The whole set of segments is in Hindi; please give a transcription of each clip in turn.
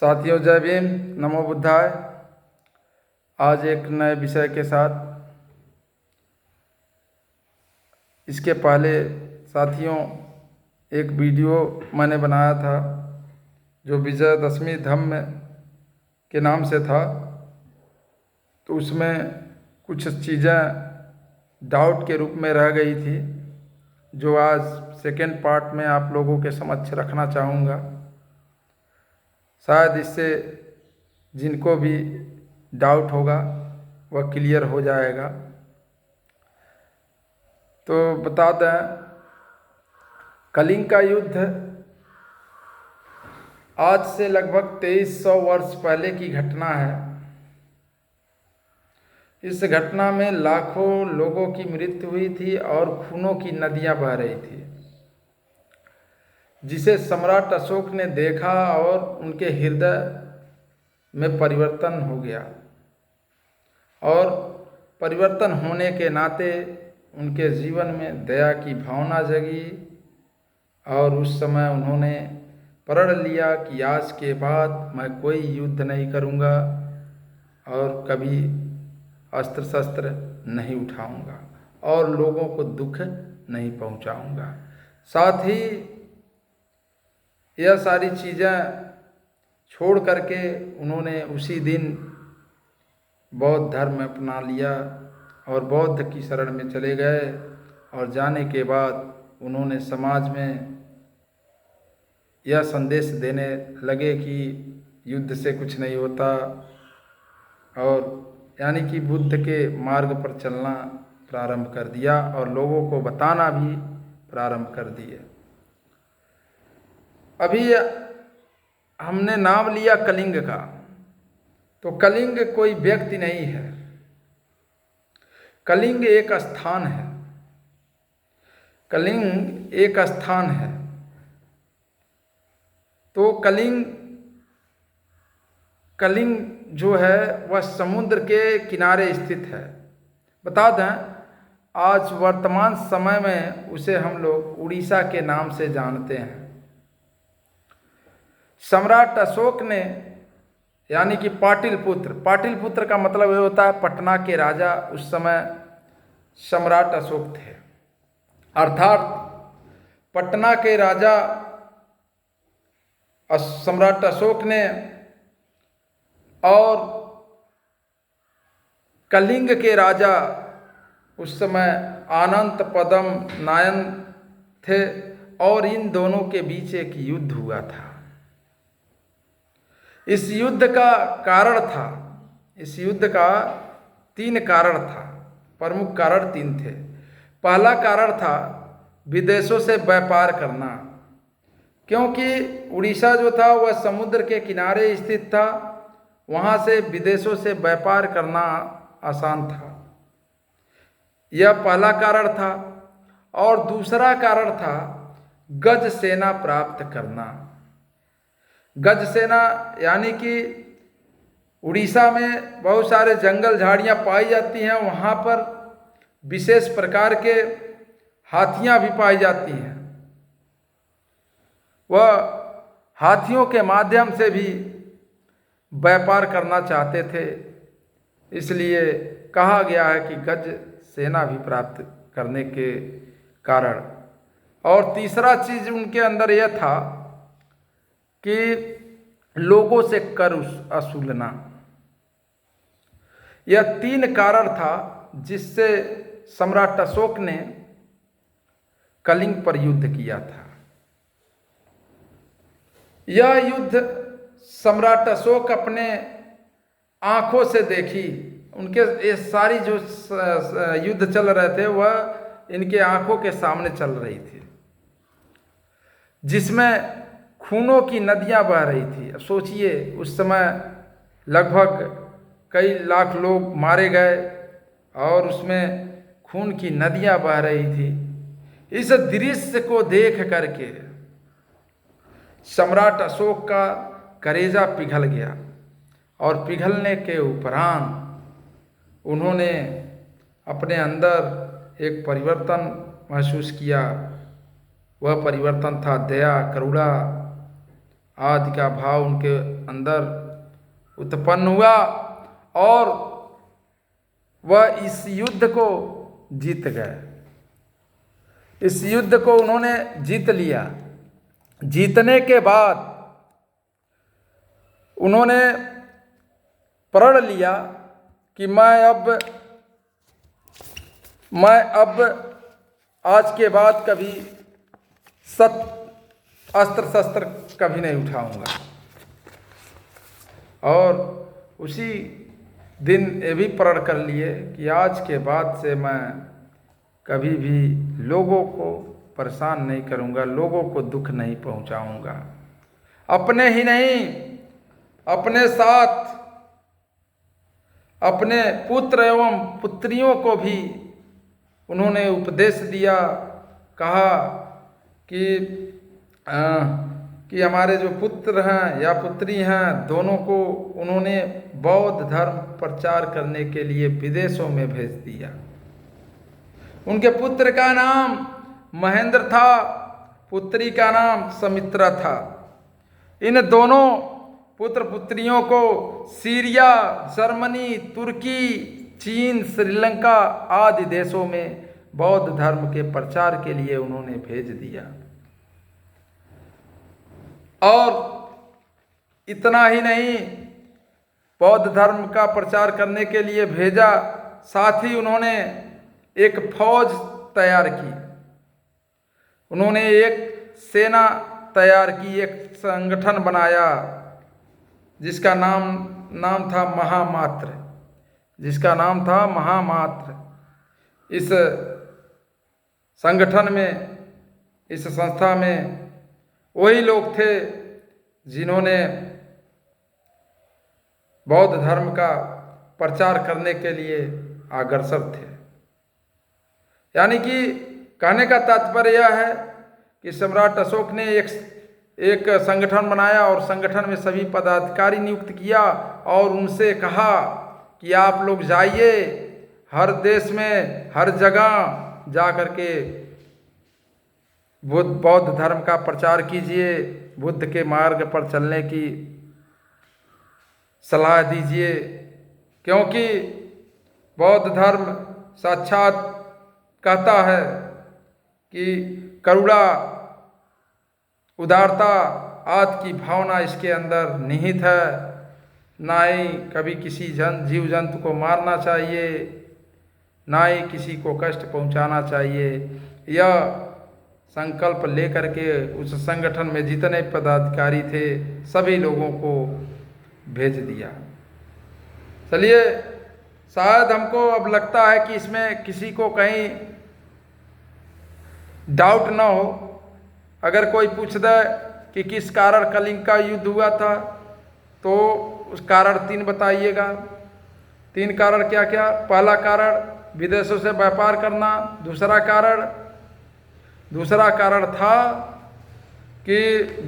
साथियों, जय भीम, नमो बुद्धाय। आज एक नए विषय के साथ। इसके पहले साथियों एक वीडियो मैंने बनाया था जो विजयदशमी धम्म के नाम से था। तो उसमें कुछ चीज़ें डाउट के रूप में रह गई थी जो आज सेकेंड पार्ट में आप लोगों के समक्ष रखना चाहूँगा। शायद इससे जिनको भी डाउट होगा वह क्लियर हो जाएगा। तो बता दें, कलिंग का युद्ध आज से लगभग 2300 वर्ष पहले की घटना है। इस घटना में लाखों लोगों की मृत्यु हुई थी और खूनों की नदियां बह रही थी, जिसे सम्राट अशोक ने देखा और उनके हृदय में परिवर्तन हो गया। और परिवर्तन होने के नाते उनके जीवन में दया की भावना जगी और उस समय उन्होंने प्रण लिया कि आज के बाद मैं कोई युद्ध नहीं करूँगा और कभी अस्त्र शस्त्र नहीं उठाऊँगा और लोगों को दुख नहीं पहुँचाऊँगा। साथ ही यह सारी चीज़ें छोड़ करके उन्होंने उसी दिन बौद्ध धर्म अपना लिया और बौद्ध की शरण में चले गए। और जाने के बाद उन्होंने समाज में यह संदेश देने लगे कि युद्ध से कुछ नहीं होता, और यानी कि बुद्ध के मार्ग पर चलना प्रारंभ कर दिया और लोगों को बताना भी प्रारंभ कर दिए। अभी हमने नाम लिया कलिंग का, तो कलिंग कोई व्यक्ति नहीं है, कलिंग एक स्थान है। कलिंग एक स्थान है। तो कलिंग जो है वह समुद्र के किनारे स्थित है। बता दें, आज वर्तमान समय में उसे हम लोग उड़ीसा के नाम से जानते हैं। सम्राट अशोक ने, यानी कि पाटिलपुत्र का मतलब ये होता है पटना के राजा। उस समय सम्राट अशोक थे, अर्थात पटना के राजा सम्राट अशोक ने और कलिंग के राजा उस समय अनंत पद्म नायन थे और इन दोनों के बीच एक युद्ध हुआ था। इस युद्ध का कारण था, इस युद्ध का 3 कारण था, प्रमुख कारण 3 थे। पहला कारण था विदेशों से व्यापार करना, क्योंकि उड़ीसा जो था वह समुद्र के किनारे स्थित था, वहाँ से विदेशों से व्यापार करना आसान था। यह पहला कारण था। और दूसरा कारण था गज सेना प्राप्त करना। गज सेना यानी कि उड़ीसा में बहुत सारे जंगल झाड़ियाँ पाई जाती हैं, वहाँ पर विशेष प्रकार के हाथियाँ भी पाई जाती हैं। वह हाथियों के माध्यम से भी व्यापार करना चाहते थे, इसलिए कहा गया है कि गज सेना भी प्राप्त करने के कारण। और तीसरा चीज उनके अंदर यह था कि लोगों से कर वसूलना। यह 3 कारण था जिससे सम्राट अशोक ने कलिंग पर युद्ध किया था। यह युद्ध सम्राट अशोक अपने आंखों से देखी। उनके ये सारी जो युद्ध चल रहे थे वह इनके आंखों के सामने चल रही थी, जिसमें खूनों की नदियां बह रही थी। अब सोचिए, उस समय लगभग कई लाख लोग मारे गए और उसमें खून की नदियां बह रही थी। इस दृश्य को देख करके सम्राट अशोक का कलेजा पिघल गया और पिघलने के उपरांत उन्होंने अपने अंदर एक परिवर्तन महसूस किया। वह परिवर्तन था दया, करुणा आदि का भाव उनके अंदर उत्पन्न हुआ और वह इस युद्ध को जीत गए। इस युद्ध को उन्होंने जीत लिया। जीतने के बाद उन्होंने प्रण लिया कि मैं अब आज के बाद कभी अस्त्र शस्त्र कभी नहीं उठाऊंगा। और उसी दिन ये भी प्रण कर लिए कि आज के बाद से मैं कभी भी लोगों को परेशान नहीं करूंगा, लोगों को दुख नहीं पहुंचाऊंगा। अपने ही नहीं, अपने साथ अपने पुत्र एवं पुत्रियों को भी उन्होंने उपदेश दिया। कहा कि हमारे जो पुत्र हैं या पुत्री हैं, दोनों को उन्होंने बौद्ध धर्म प्रचार करने के लिए विदेशों में भेज दिया। उनके पुत्र का नाम महेंद्र था, पुत्री का नाम समित्रा था। इन दोनों पुत्र पुत्रियों को सीरिया, जर्मनी, तुर्की, चीन, श्रीलंका आदि देशों में बौद्ध धर्म के प्रचार के लिए उन्होंने भेज दिया। और इतना ही नहीं, बौद्ध धर्म का प्रचार करने के लिए भेजा, साथ ही उन्होंने एक फौज तैयार की। उन्होंने एक सेना तैयार की, एक संगठन बनाया जिसका नाम था महामात्र, जिसका नाम था महामात्र। इस संगठन में, इस संस्था में वही लोग थे जिन्होंने बौद्ध धर्म का प्रचार करने के लिए अग्रसर थे। यानी कि कहने का तात्पर्य यह है कि सम्राट अशोक ने एक संगठन बनाया और संगठन में सभी पदाधिकारी नियुक्त किया और उनसे कहा कि आप लोग जाइए, हर देश में, हर जगह जा कर के बौद्ध धर्म का प्रचार कीजिए, बुद्ध के मार्ग पर चलने की सलाह दीजिए, क्योंकि बौद्ध धर्म साक्षात कहता है कि करुणा, उदारता आदि की भावना इसके अंदर निहित है। ना ही कभी किसी जीव जंतु को मारना चाहिए, ना ही किसी को कष्ट पहुंचाना चाहिए। यह संकल्प लेकर के उस संगठन में जितने पदाधिकारी थे सभी लोगों को भेज दिया। चलिए, शायद हमको अब लगता है कि इसमें किसी को कहीं डाउट ना हो। अगर कोई पूछ दे कि किस कारण कलिंग का युद्ध हुआ था, तो उस कारण 3 बताइएगा। 3 कारण क्या क्या? पहला कारण विदेशों से व्यापार करना, दूसरा कारण था कि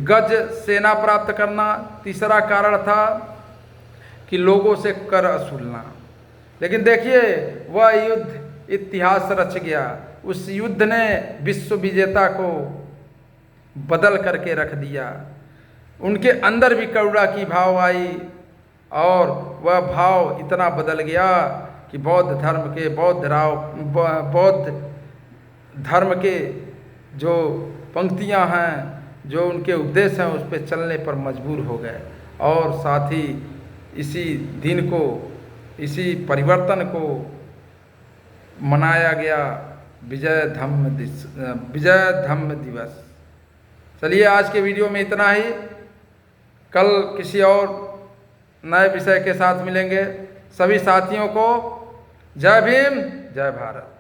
गज सेना प्राप्त करना, तीसरा कारण था कि लोगों से कर वसूलना। लेकिन देखिए, वह युद्ध इतिहास रच गया। उस युद्ध ने विश्व विजेता को बदल करके रख दिया। उनके अंदर भी करुणा की भाव आई और वह भाव इतना बदल गया कि बौद्ध धर्म के जो पंक्तियां हैं, जो उनके उपदेश हैं, उस पर चलने पर मजबूर हो गए। और साथ ही इसी दिन को, इसी परिवर्तन को मनाया गया विजय धम्म दिवस। चलिए, आज के वीडियो में इतना ही। कल किसी और नए विषय के साथ मिलेंगे। सभी साथियों को जय भीम, जय भारत।